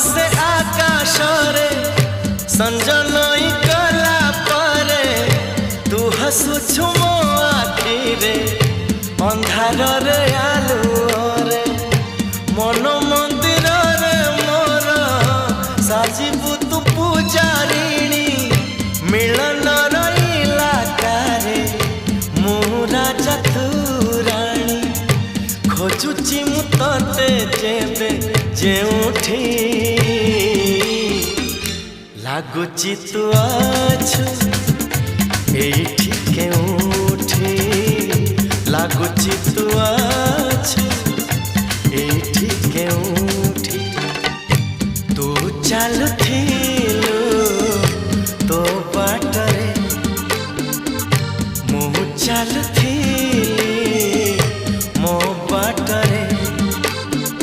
से आकाश रे संजनई कला परे तू हसुछु मो आखि रे अंधार रे आलुओ रे मन मंदिर रे मोर साजिबु तू पूजारिणी मिलन रईला कारे मु राजा तू राणी खोजुची मु तते जेबे जेउठी लागुची तू आछु एठी केउठी लागुची तू आछु एठी केउठी तू चालुथी